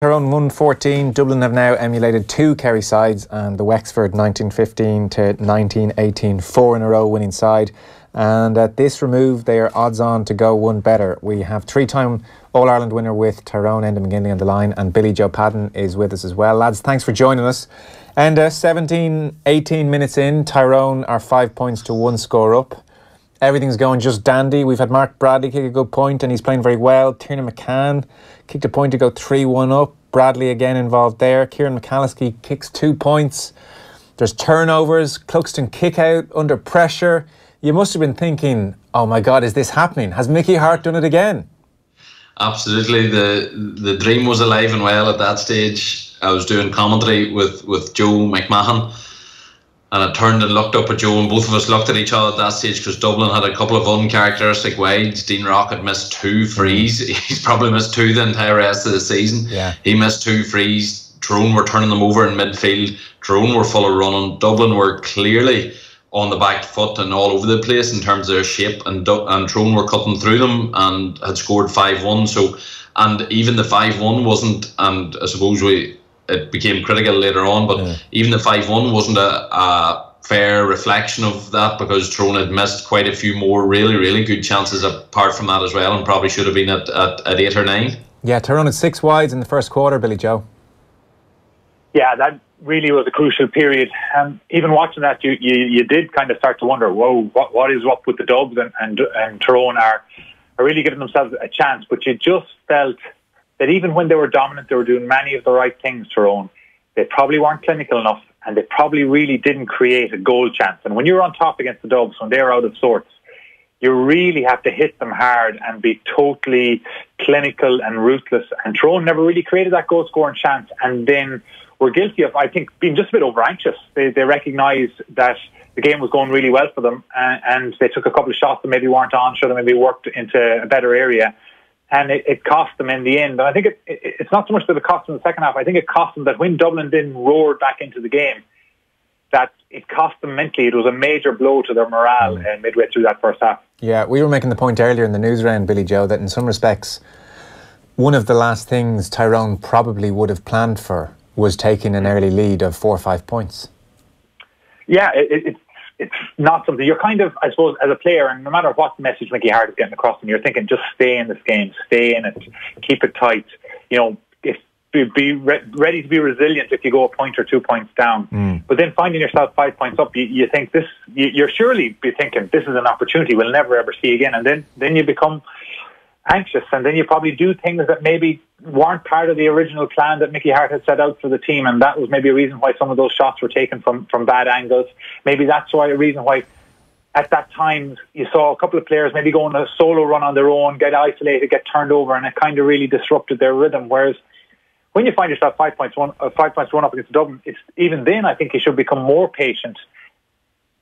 Tyrone 1-14. Dublin have now emulated two Kerry sides, and the Wexford 1915 to 1918, 4 in a row winning side. And at this remove, they are odds on to go one better. We have three-time All-Ireland winner with Tyrone, Enda McGinley on the line, and Billy Joe Padden is with us as well. Lads, thanks for joining us. And 17-18 minutes in, Tyrone are 5 points to 1 score up. Everything's going just dandy. We've had Mark Bradley kick a good point and he's playing very well. Tiernan McCann kicked a point to go 3-1 up. Bradley again involved there. Kieran McCalliskey kicks 2 points. There's turnovers. Cluxton kick out under pressure. You must have been thinking, oh my God, is this happening? Has Mickey Harte done it again? Absolutely. The dream was alive and well at that stage. I was doing commentary with Joe McMahon, and I turned and looked up at Joe, and both of us looked at each other at that stage because Dublin had a couple of uncharacteristic wides. Dean Rock had missed 2 frees. He's probably missed 2 the entire rest of the season. Yeah. He missed 2 frees. Tyrone were turning them over in midfield. Tyrone were full of running. Dublin were clearly on the back foot and all over the place in terms of their shape, and Tyrone were cutting through them and had scored 5-1. So, and even the 5-1 wasn't, and I suppose it became critical later on, but even the 5-1 wasn't a fair reflection of that, because Tyrone had missed quite a few more really good chances apart from that as well, and probably should have been at 8 or 9. Yeah, Tyrone had 6 wides in the first quarter, Billy Joe. Yeah, that really was a crucial period. Even watching that, you did kind of start to wonder, whoa, what is up with the Dubs, and Tyrone are really giving themselves a chance. But you just felt that even when they were dominant, they were doing many of the right things, Tyrone. They probably weren't clinical enough, and they probably really didn't create a goal chance. And when you're on top against the Dubs, when they're out of sorts, you really have to hit them hard and be totally clinical and ruthless. And Tyrone never really created that goal-scoring chance, and then were guilty of, I think, being just a bit over-anxious. They recognised that the game was going really well for them, and they took a couple of shots that maybe weren't on, should have maybe worked into a better area. And it cost them in the end. And I think it's not so much that it cost them in the second half. I think it cost them that when Dublin then roared back into the game, that it cost them mentally. It was a major blow to their morale midway through that first half. Yeah, we were making the point earlier in the news round, Billy Joe, that in some respects, one of the last things Tyrone probably would have planned for was taking an early lead of 4 or 5 points. Yeah, it's not something you're kind of, I suppose, as a player, and no matter what message Mickey Harte is getting across them, you're thinking, just stay in this game, stay in it, keep it tight. You know, be ready to be resilient if you go a point or 2 points down. But then finding yourself 5 points up, you think you're surely be thinking, this is an opportunity we'll never ever see again. And then you become anxious, and then you probably do things that maybe weren't part of the original plan that Mickey Harte had set out for the team, and that was maybe a reason why some of those shots were taken from bad angles. Maybe that's a reason why at that time you saw a couple of players maybe go on a solo run on their own, get isolated, get turned over, and it kind of really disrupted their rhythm. Whereas when you find yourself 5 points run up against Dublin, even then I think you should become more patient,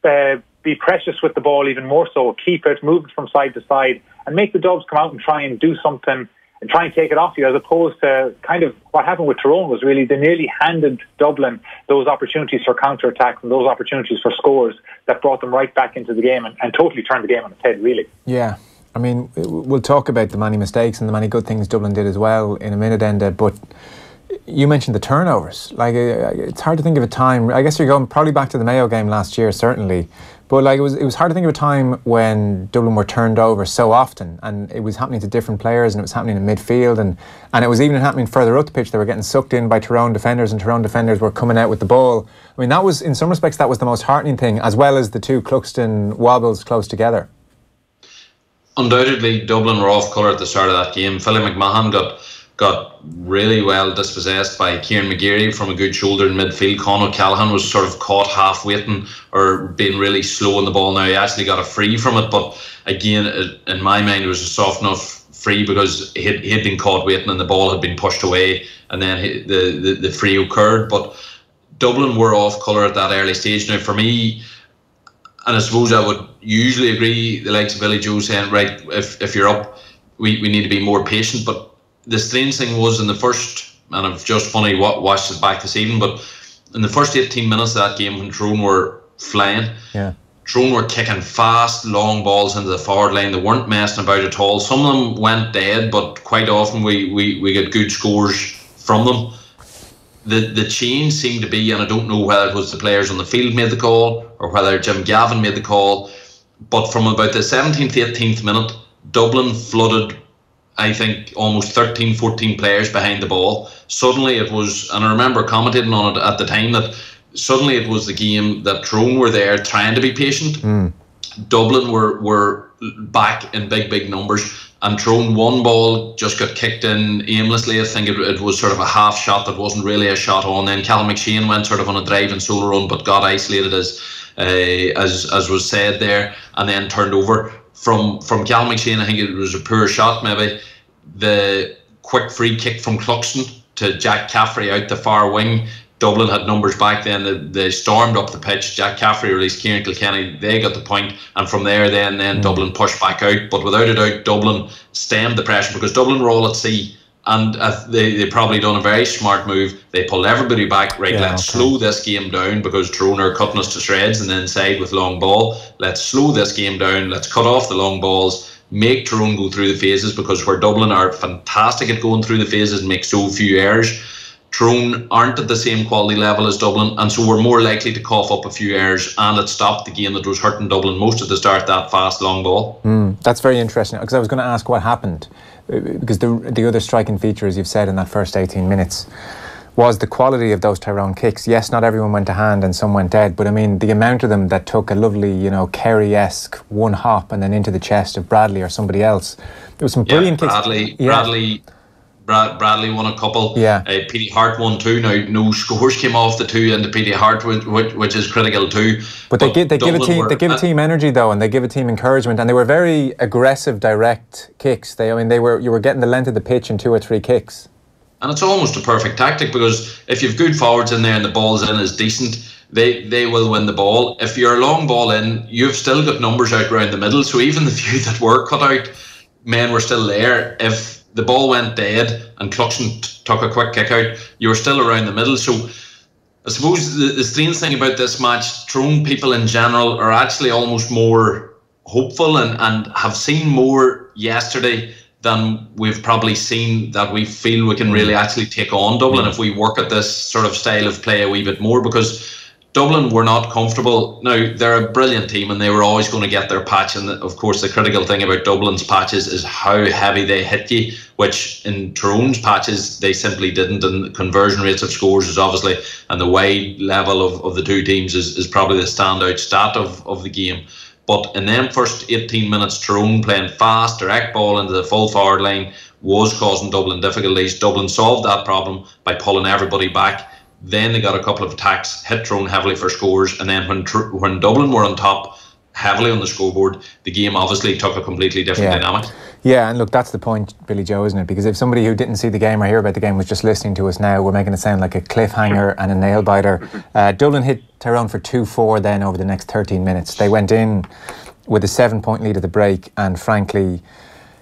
be precious with the ball even more so, keep it, move it from side to side, and make the Dubs come out and try and do something and try and take it off you, as opposed to kind of what happened with Tyrone was really they nearly handed Dublin those opportunities for counter-attacks and those opportunities for scores that brought them right back into the game and totally turned the game on its head, really. Yeah, I mean, we'll talk about the many mistakes and the many good things Dublin did as well in a minute, Enda, but you mentioned the turnovers. Like, it's hard to think of a time. I guess you're going probably back to the Mayo game last year, certainly. But like, it was hard to think of a time when Dublin were turned over so often, and it was happening to different players, and it was happening in midfield, and it was even happening further up the pitch. They were getting sucked in by Tyrone defenders, and Tyrone defenders were coming out with the ball. I mean, that was, in some respects, that was the most heartening thing, as well as the two Cluxton wobbles close together. Undoubtedly, Dublin were off colour at the start of that game. Philly McMahon got really well dispossessed by Kieran McGeary from a good shoulder in midfield. Con O'Callaghan was sort of caught half waiting or being really slow on the ball. Now he actually got a free from it, but again, in my mind, it was a soft enough free because he had been caught waiting and the ball had been pushed away, and then the free occurred. But Dublin were off colour at that early stage. Now for me, and I suppose I would usually agree, the likes of Billy Joe saying, right, if you're up, we need to be more patient. But the strange thing was in the first, and I've just funny watched it back this evening, but in the first 18 minutes of that game when Tyrone were flying, Tyrone were kicking fast, long balls into the forward line. They weren't messing about at all. Some of them went dead, but quite often we get good scores from them. The change seemed to be, and I don't know whether it was the players on the field made the call or whether Jim Gavin made the call, but from about the 17th, 18th minute, Dublin flooded, I think, almost 13, 14 players behind the ball. Suddenly it was, and I remember commentating on it at the time, that suddenly it was the game that Tyrone were there trying to be patient. Dublin were back in big numbers, and Tyrone one ball just got kicked in aimlessly. I think it was sort of a half shot that wasn't really a shot on. Then Callum McShane went sort of on a drive and solo run, but got isolated as was said there, and then turned over. From Callum McShane, I think it was a poor shot maybe. The quick free kick from Cluxton to Jack Caffrey out the far wing. Dublin had numbers back then. They stormed up the pitch. Jack Caffrey released Kieran Kilkenny. They got the point, and from there, then Dublin pushed back out. But without a doubt, Dublin stemmed the pressure because Dublin were all at sea, and they probably done a very smart move. They pulled everybody back. Right, let's slow this game down because Tyrone are cutting us to shreds and then side with long ball. Let's slow this game down. Let's cut off the long balls. Make Tyrone go through the phases, because where Dublin are fantastic at going through the phases and make so few errors, Tyrone aren't at the same quality level as Dublin, and so we're more likely to cough up a few errors, and it stopped the game that was hurting Dublin most at the start, that fast long ball. That's very interesting, because I was going to ask what happened, because the other striking feature, as you've said, in that first 18 minutes was the quality of those Tyrone kicks. Yes, not everyone went to hand and some went dead, but I mean the amount of them that took a lovely, Kerry-esque one hop and then into the chest of Bradley or somebody else. There was some brilliant kicks. Bradley won a couple. Petey Hart won two. Now no scores came off the two into Petey Hart, which is critical too. But they give a team energy though, and they give a team encouragement, and they were very aggressive, you were getting the length of the pitch in 2 or 3 kicks. And it's almost a perfect tactic, because if you've good forwards in there and the ball's in is decent, they will win the ball. If you're a long ball in, you've still got numbers out around the middle. So even the few that were cut out, men were still there. If the ball went dead and Cluxton took a quick kick out, you were still around the middle. So I suppose the strange thing about this match, Tyrone people in general are actually almost more hopeful and have seen more yesterday than we've probably seen, that we feel we can really actually take on Dublin if we work at this sort of style of play a wee bit more, because Dublin were not comfortable. Now, they're a brilliant team and they were always going to get their patch, and of course the critical thing about Dublin's patches is how heavy they hit you, which in Tyrone's patches they simply didn't, and the conversion rates of scores is obviously, and the wide level of the two teams is probably the standout stat of the game. But in them first 18 minutes, Tyrone playing fast, direct ball into the full forward line was causing Dublin difficulties. Dublin solved that problem by pulling everybody back. Then they got a couple of attacks, hit Tyrone heavily for scores, and then when Dublin were on top heavily on the scoreboard, the game obviously took a completely different dynamic. Yeah, and look, that's the point, Billy Joe, isn't it? Because if somebody who didn't see the game or hear about the game was just listening to us now, we're making it sound like a cliffhanger and a nail-biter. Dublin hit Tyrone for 2-4 then over the next 13 minutes. They went in with a 7-point lead at the break, and frankly,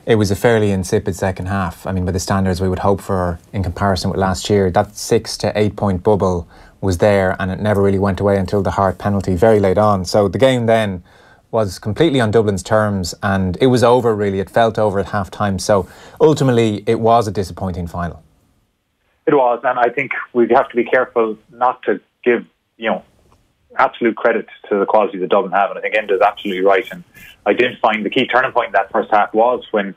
it was a fairly insipid second half. I mean, by the standards we would hope for in comparison with last year. That 6 to 8 point bubble was there, and it never really went away until the Hart penalty very late on. So the game then was completely on Dublin's terms, and it was over really. It felt over at half time. So ultimately it was a disappointing final. It was, and I think we have to be careful not to give absolute credit to the quality that Dublin have, and I think Enda is absolutely right. And I did find the key turning point in that first half was when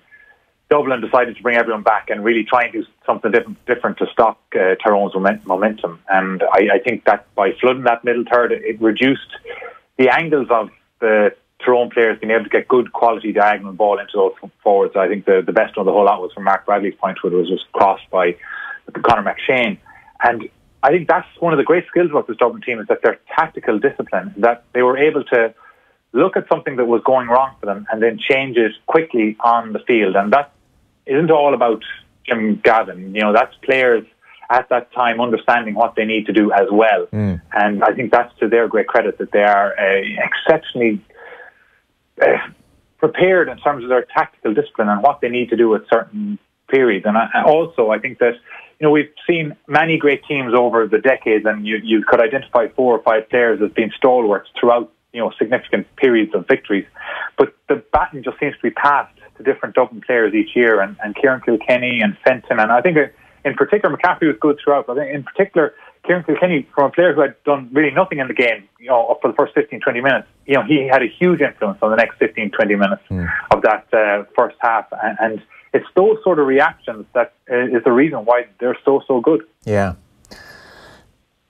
Dublin decided to bring everyone back and really try and do something different to stop Tyrone's momentum. And I think that by flooding that middle third, it reduced the angles of the Tyrone players being able to get good quality diagonal ball into those forwards. I think the best one of the whole lot was from Mark Bradley's point, where it was just crossed by Conor McShane. And I think that's one of the great skills about this Dublin team, is that their tactical discipline, that they were able to look at something that was going wrong for them and then change it quickly on the field. And that isn't all about Jim Gavin. That's players at that time understanding what they need to do as well. And I think that's to their great credit, that they are exceptionally prepared in terms of their tactical discipline and what they need to do at certain periods. And I think that we've seen many great teams over the decades, and you could identify 4 or 5 players as being stalwarts throughout significant periods of victories. But the baton just seems to be passed to different Dublin players each year, and Kieran Kilkenny and Fenton. And I think in particular, McCaffrey was good throughout, but in particular, Kieran Kilkenny, from a player who had done really nothing in the game, up for the first 15-20 minutes, he had a huge influence on the next 15-20 minutes of that first half, and it's those sort of reactions that is the reason why they're so good. Yeah.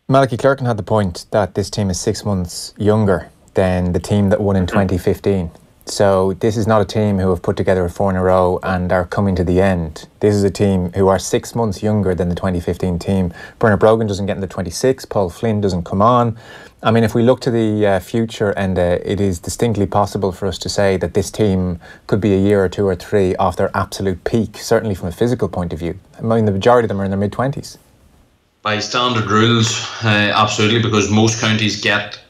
Malachy Clerkin had the point that this team is 6 months younger than the team that won in 2015. So this is not a team who have put together a 4 in a row and are coming to the end. This is a team who are 6 months younger than the 2015 team. Bernard Brogan doesn't get into 26. Paul Flynn doesn't come on. I mean, if we look to the future, and it is distinctly possible for us to say that this team could be a year or 2 or 3 off their absolute peak, certainly from a physical point of view. I mean, the majority of them are in their mid-20s. By standard rules, absolutely, because most counties get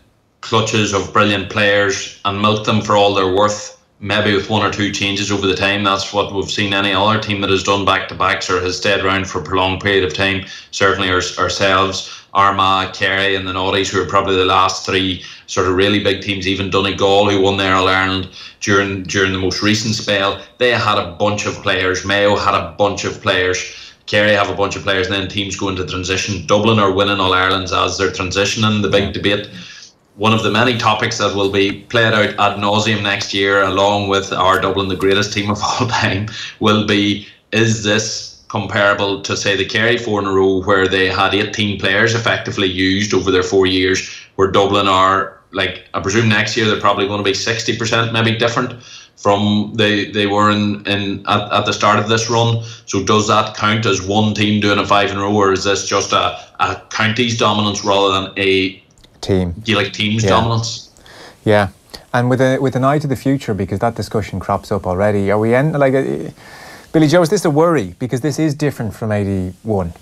clutches of brilliant players and milk them for all they're worth, maybe with 1 or 2 changes over the time. That's what we've seen any other team that has done back-to-backs or has stayed around for a prolonged period of time. Certainly ourselves, Armagh, Kerry and the Naughties, who are probably the last 3 sort of really big teams, even Donegal, who won the All-Ireland during the most recent spell. They had a bunch of players. Mayo had a bunch of players. Kerry have a bunch of players, and then teams go into transition. Dublin are winning All-Irelands as they're transitioning. The big debate, one of the many topics that will be played out ad nauseum next year, along with our Dublin, the greatest team of all time, will be, is this comparable to, say, the Kerry 4 in a row, where they had 18 players effectively used over their 4 years, where Dublin are, like, I presume next year they're probably going to be 60% maybe different from they were at the start of this run. So does that count as one team doing a 5 in a row, or is this just a county's dominance rather than a Gaelic team's dominance? Yeah, and with an eye to the future, because that discussion crops up already. Are we Billy Joe? Is this a worry? Because this is different from '81.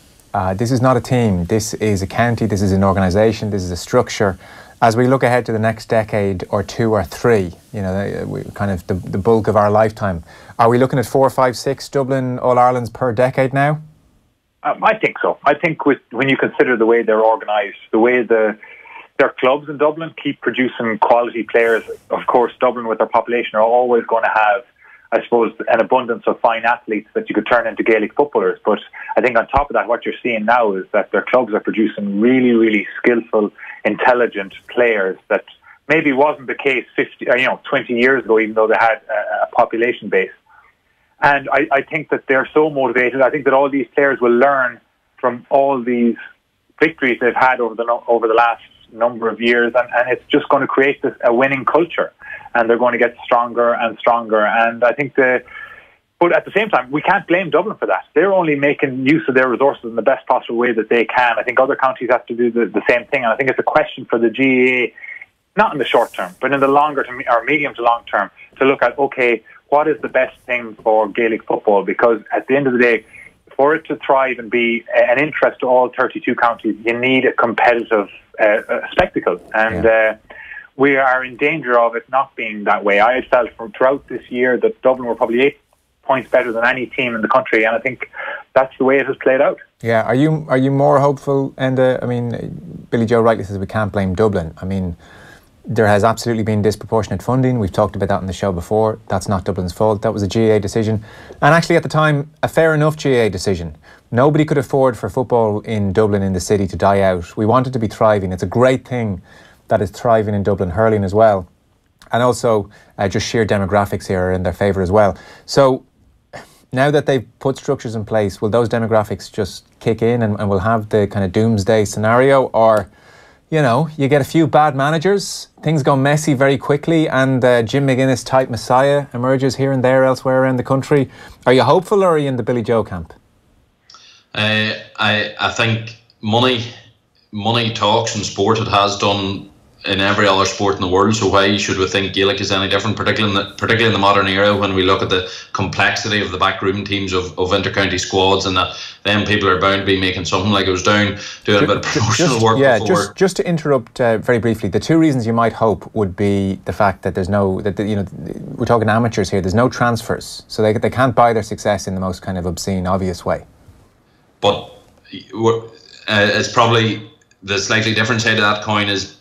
This is not a team. This is a county. This is an organisation. This is a structure. As we look ahead to the next decade or 2 or 3, kind of the bulk of our lifetime, are we looking at 4, 5, 6 Dublin All-Irelands per decade now? I think so. I think when you consider the way they're organised, the way their clubs in Dublin keep producing quality players. Of course, Dublin with their population are always going to have, I suppose, an abundance of fine athletes that you could turn into Gaelic footballers. But I think on top of that, what you're seeing now is that their clubs are producing really, really skillful, intelligent players that maybe wasn't the case 20 years ago, even though they had a population base. And I think that they're so motivated. I think that all these players will learn from all these victories they've had over the last number of years, and it's just going to create a winning culture, and they're going to get stronger and stronger. And I think but at the same time, we can't blame Dublin for that. They're only making use of their resources in the best possible way that they can. I think other counties have to do the same thing, and I think it's a question for the GAA, not in the short term, but in the longer term or medium to long term, to look at, okay, what is the best thing for Gaelic football? Because at the end of the day, for it to thrive and be an interest to all 32 counties, you need a competitive spectacle. And we are in danger of it not being that way. I had felt throughout this year that Dublin were probably 8 points better than any team in the country, and I think that's the way it has played out. Yeah, are you more hopeful, Enda? I mean, Billy Joe rightly says we can't blame Dublin. I mean, there has absolutely been disproportionate funding. We've talked about that on the show before. That's not Dublin's fault. That was a GAA decision. And actually at the time, a fair enough GAA decision. Nobody could afford for football in Dublin, in the city, to die out. We want it to be thriving. It's a great thing that is thriving in Dublin, hurling as well. And also just sheer demographics here are in their favour as well. So now that they've put structures in place, will those demographics just kick in and we'll have the kind of doomsday scenario? Or, you get a few bad managers, things go messy very quickly, and Jim McGinnis type messiah emerges here and there elsewhere around the country. Are you hopeful, or are you in the Billy Joe camp? I think money talks in sport. It has done in every other sport in the world, so why should we think Gaelic is any different, particularly in the modern era, when we look at the complexity of the backroom teams of inter-county squads, and that then people are bound to be making something. Like I was down doing a bit of promotional work before. Just to interrupt very briefly, the 2 reasons you might hope would be the fact that we're talking amateurs here, there's no transfers, so they can't buy their success in the most kind of obscene, obvious way. But it's probably the slightly different side of that coin is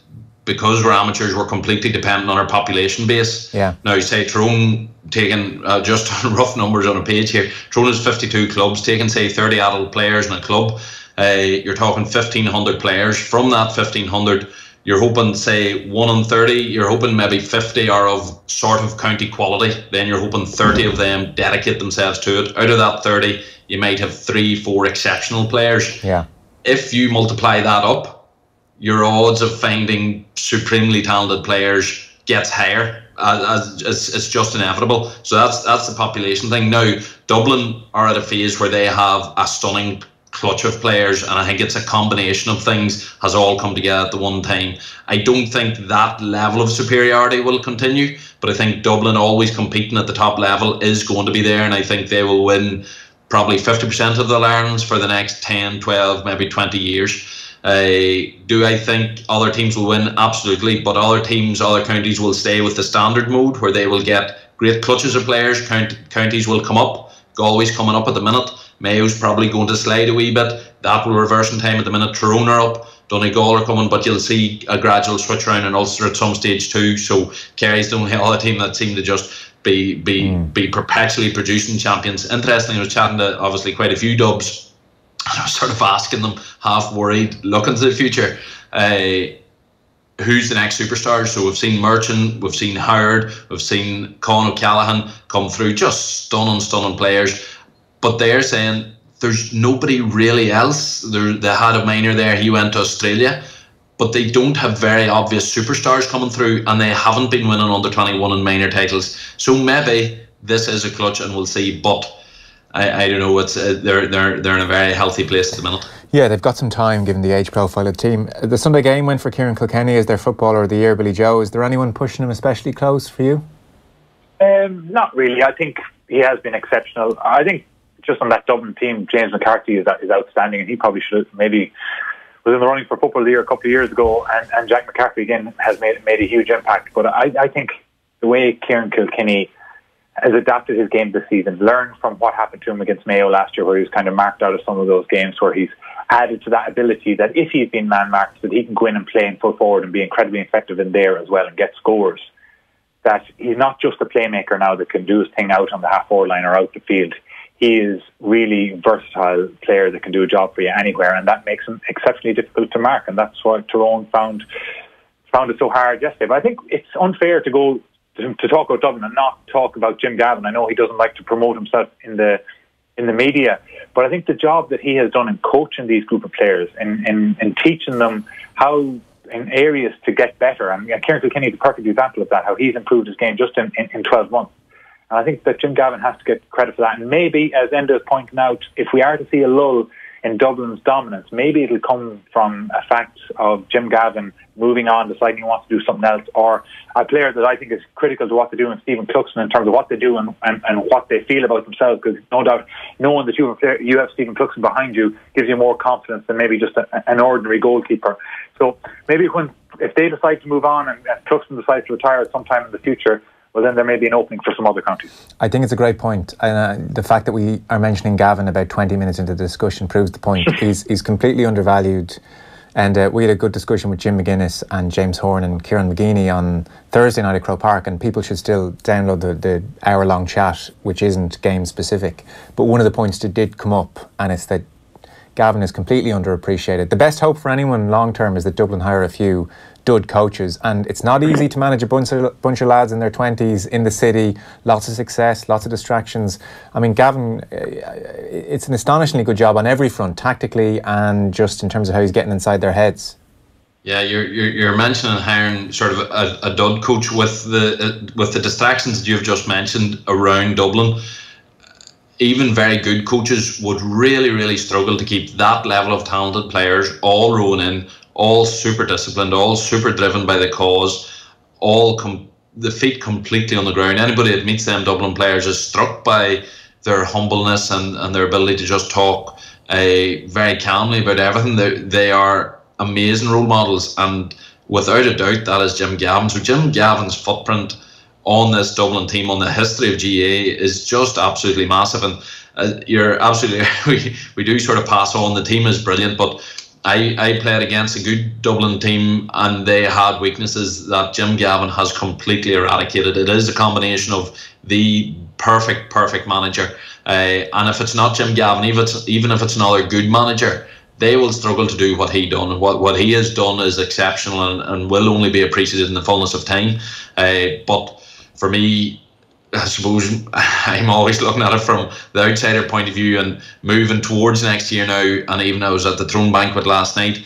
because we're amateurs, we're completely dependent on our population base. Yeah. Now, say Tyrone, taking just rough numbers on a page here, Tyrone has 52 clubs, taking say 30 adult players in a club. You're talking 1,500 players. From that 1,500, you're hoping, say, 1 in 30, you're hoping maybe 50 are of sort of county quality. Then you're hoping 30 of them dedicate themselves to it. Out of that 30, you might have 3-4 exceptional players. Yeah. If you multiply that up, your odds of finding supremely talented players gets higher. It's just inevitable. So that's the population thing. Now, Dublin are at a phase where they have a stunning clutch of players, and I think it's a combination of things has all come together at the one time. I don't think that level of superiority will continue, but I think Dublin always competing at the top level is going to be there, and I think they will win probably 50% of the Irelands for the next 10, 12, maybe 20 years. Do I think other teams will win? Absolutely, but other teams, other counties will stay with the standard mode where they will get great clutches of players. Counties will come up. Galway's coming up at the minute. Mayo's probably going to slide a wee bit. That will reverse in time at the minute. Tyrone are up. Donegal are coming, but you'll see a gradual switch around in Ulster at some stage too. So Kerry's the only other team that seem to just be perpetually producing champions. Interestingly, I was chatting to obviously quite a few Dubs, and I was sort of asking them, half worried, looking to the future, who's the next superstars? So we've seen Merchant, we've seen Howard, we've seen Con O'Callaghan come through, just stunning players. But they're saying there's nobody really else. They had a minor there, he went to Australia, but they don't have very obvious superstars coming through, and they haven't been winning under 21 and minor titles. So maybe this is a clutch, and we'll see. But I don't know. It's they're in a very healthy place at the minute. Yeah, they've got some time given the age profile of the team. The Sunday game went for Kieran Kilkenny as their footballer of the year, Billy Joe. Is there anyone pushing him especially close for you? Not really. I think he has been exceptional. I think just on that Dublin team, James McCarthy is outstanding, and he probably should maybe was in the running for Football of the Year a couple of years ago, and Jack McCarthy again has made a huge impact. But I think the way Kieran Kilkenny has adapted his game this season, learned from what happened to him against Mayo last year, where he was kind of marked out of some of those games, where he's added to that ability that if he's been man-marked, that he can go in and play in full forward and be incredibly effective in there as well and get scores. That he's not just a playmaker now that can do his thing out on the half-forward line or out the field. He is really versatile player that can do a job for you anywhere, and that makes him exceptionally difficult to mark, and that's why Tyrone found it so hard yesterday. But I think it's unfair to go to talk about Dublin and not talk about Jim Gavin. I know he doesn't like to promote himself in the media, but I think the job that he has done in coaching these group of players and teaching them how in areas to get better, and Kieran Kilkenny is a perfect example of that, how he's improved his game just in 12 months. And I think that Jim Gavin has to get credit for that. And maybe, as Enda is pointing out, if we are to see a lull in Dublin's dominance, maybe it'll come from a fact of Jim Gavin moving on, deciding he wants to do something else, or a player that I think is critical to what they do in Stephen Cluxton in terms of what they do and what they feel about themselves, because no doubt knowing that you have Stephen Cluxton behind you gives you more confidence than maybe just an ordinary goalkeeper. So maybe if they decide to move on and Cluxton decides to retire at some time in the future, well, then there may be an opening for some other counties. I think it's a great point. And the fact that we are mentioning Gavin about 20 minutes into the discussion proves the point. He's completely undervalued. And we had a good discussion with Jim McGuinness and James Horn and Kieran McGinley on Thursday night at Croke Park, and people should still download the hour-long chat, which isn't game-specific. But one of the points that did come up, and it's that Gavin is completely underappreciated. The best hope for anyone long-term is that Dublin hire a few dud coaches, and it's not easy to manage a bunch of lads in their 20s in the city, lots of success, lots of distractions. I mean, Gavin, it's an astonishingly good job on every front, tactically and just in terms of how he's getting inside their heads. Yeah, you're mentioning hiring sort of a dud coach with the distractions that you've just mentioned around Dublin. Even very good coaches would really struggle to keep that level of talented players all rowing in, all super disciplined, all super driven by the cause, all the feet completely on the ground. Anybody that meets them Dublin players is struck by their humbleness and their ability to just talk very calmly about everything. They are amazing role models, and without a doubt that is Jim Gavin. So Jim Gavin's footprint on this Dublin team, on the history of GAA, is just absolutely massive. And you're absolutely we do sort of pass on, the team is brilliant, but I played against a good Dublin team, and they had weaknesses that Jim Gavin has completely eradicated. It is a combination of the perfect manager, and if it's not Jim Gavin, even if it's another good manager, they will struggle to do what he done. What he has done is exceptional, and will only be appreciated in the fullness of time. But for me, I suppose I'm always looking at it from the outsider point of view and moving towards next year now. And even I was at the Tyrone banquet last night,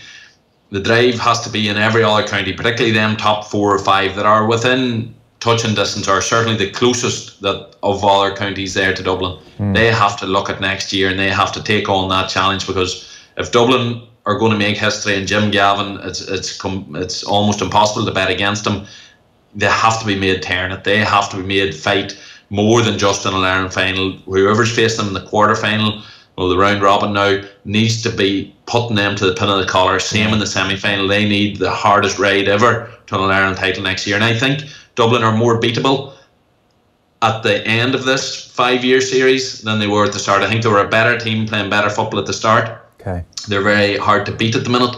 the drive has to be in every other county, particularly them top 4 or 5 that are within touching distance, or certainly the closest that of other counties there to Dublin. They have to look at next year, and they have to take on that challenge, because if Dublin are going to make history, and Jim Gavin, it's almost impossible to bet against them. They have to be made turn it. They have to be made fight more than just an All-Ireland final. Whoever's faced them in the quarter-final, well, the round robin now, needs to be putting them to the pin of the collar. Same in the semi-final. They need the hardest ride ever to an All-Ireland title next year. And I think Dublin are more beatable at the end of this 5-year series than they were at the start. I think they were a better team, playing better football at the start. Okay. They're very hard to beat at the minute,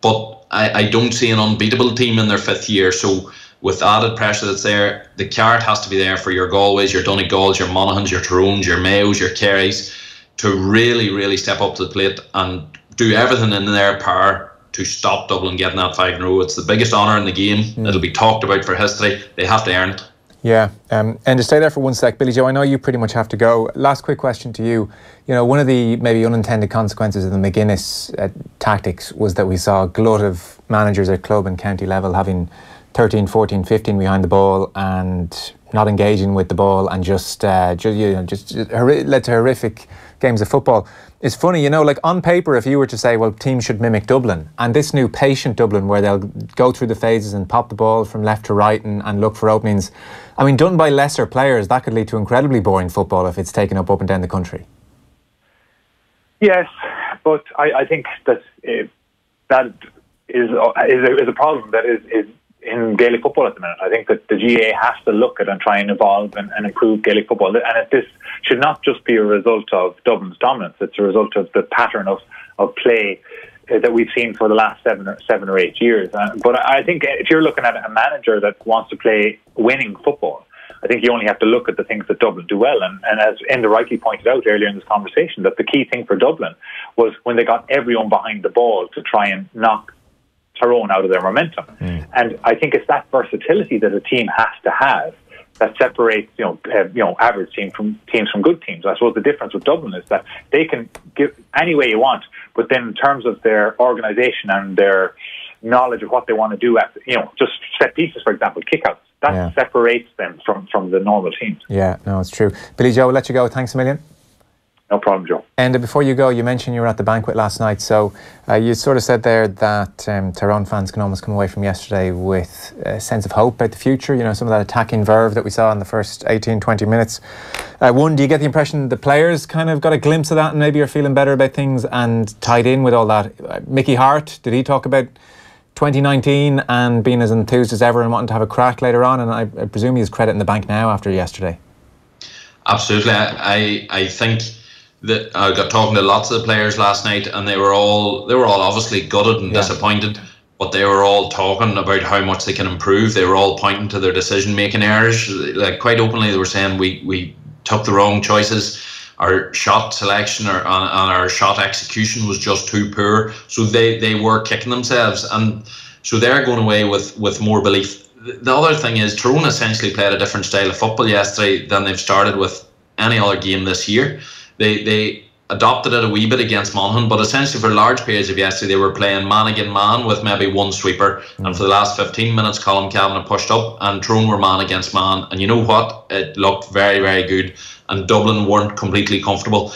but I don't see an unbeatable team in their 5th year. So with the added pressure that's there, the carrot has to be there for your Galways, your Donegals, your Monaghans, your Tyrones, your Mayos, your Kerrys, to really step up to the plate and do everything in their power to stop Dublin getting that 5 in a row. It's the biggest honour in the game. It'll be talked about for history. They have to earn it. Yeah, and to stay there for one sec, Billy Joe, I know you pretty much have to go. Last quick question to you. You know, one of the maybe unintended consequences of the McGuinness tactics was that we saw a glut of managers at club and county level having 13, 14, 15 behind the ball and not engaging with the ball, and just led to horrific games of football. It's funny, you know, like on paper, if you were to say, well, teams should mimic Dublin, and this new patient Dublin where they'll go through the phases and pop the ball from left to right and look for openings. I mean, done by lesser players, that could lead to incredibly boring football if it's taken up and down the country. Yes, but I think that is a problem that is in Gaelic football at the minute. I think that the GAA has to look at and try and evolve and improve Gaelic football. And this should not just be a result of Dublin's dominance. It's a result of the pattern of play that we've seen for the last 7 or 8 years. But I think if you're looking at a manager that wants to play winning football, I think you only have to look at the things that Dublin do well. And as Enda rightly pointed out earlier in this conversation, that the key thing for Dublin was when they got everyone behind the ball to try and knock Tyrone out of their momentum. And I think it's that versatility that a team has to have that separates average teams from good teams. I suppose the difference with Dublin is that they can give any way you want, but then in terms of their organisation and their knowledge of what they want to do, just set pieces, for example, kickouts, that separates them from the normal teams. Yeah, no, it's true. Billy Joe, we'll let you go. Thanks a million. No problem, Joe. And before you go, you mentioned you were at the banquet last night. So you sort of said there that Tyrone fans can almost come away from yesterday with a sense of hope about the future. You know, some of that attacking verve that we saw in the first 18, 20 minutes. One, do you get the impression the players kind of got a glimpse of that and maybe are feeling better about things? And tied in with all that, Mickey Hart, did he talk about 2019 and being as enthused as ever and wanting to have a crack later on? And I presume he has credit in the bank now after yesterday. Absolutely. I think that I got talking to lots of the players last night, and they were all obviously gutted and disappointed, but they were all talking about how much they can improve. They were all pointing to their decision-making errors. Like, quite openly, they were saying we took the wrong choices. Our shot selection and our shot execution was just too poor. So they were kicking themselves, and so they're going away with more belief. The other thing is Tyrone essentially played a different style of football yesterday than they've started with any other game this year. They adopted it a wee bit against Monaghan, but essentially for large periods of yesterday they were playing man against man with maybe one sweeper, and for the last 15 minutes Colin Cavanagh pushed up and Tyrone were man against man, and you know what, it looked very, very good, and Dublin weren't completely comfortable.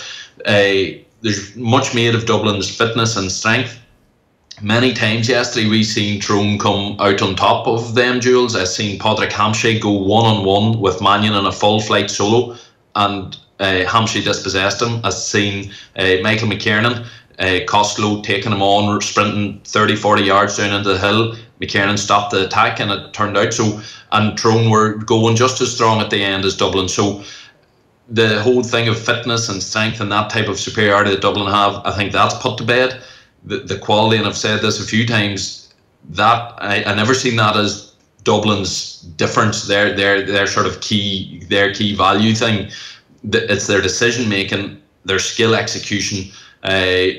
There's much made of Dublin's fitness and strength. Many times yesterday we seen Tyrone come out on top of them duels. I've seen Padraig Hampshire go one-on-one with Mannion in a full flight solo, and Hampshire dispossessed him. I've seen Michael McKiernan, Costello taking him on, sprinting 30-40 yards down into the hill. McKiernan stopped the attack and it turned out so, and Tyrone were going just as strong at the end as Dublin. So the whole thing of fitness and strength and that type of superiority that Dublin have, I think that's put to bed. the quality, and I've said this a few times, that I never seen that as Dublin's difference, their sort of key value thing. It's their decision making, their skill execution,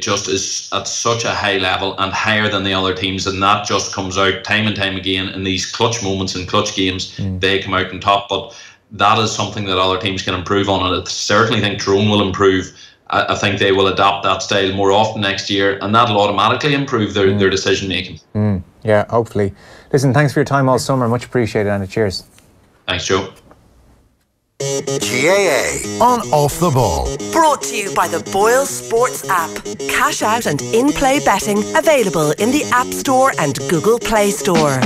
just is at such a high level and higher than the other teams, and that just comes out time and time again in these clutch moments and clutch games. They come out on top, but that is something that other teams can improve on, and I certainly think Tyrone will improve. I think they will adopt that style more often next year, and that'll automatically improve their decision making. Yeah, hopefully. Listen, thanks for your time all summer. Much appreciated, and cheers. Thanks, Joe. GAA on Off the Ball. Brought to you by the Boyle Sports app. Cash out and in-play betting available in the App Store and Google Play Store.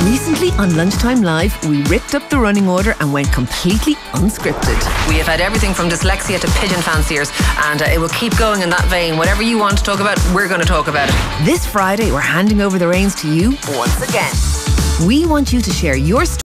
Recently on Lunchtime Live, we ripped up the running order and went completely unscripted. We have had everything from dyslexia to pigeon fanciers, and it will keep going in that vein. Whatever you want to talk about, we're going to talk about it. This Friday, we're handing over the reins to you Once again. We want you to share your story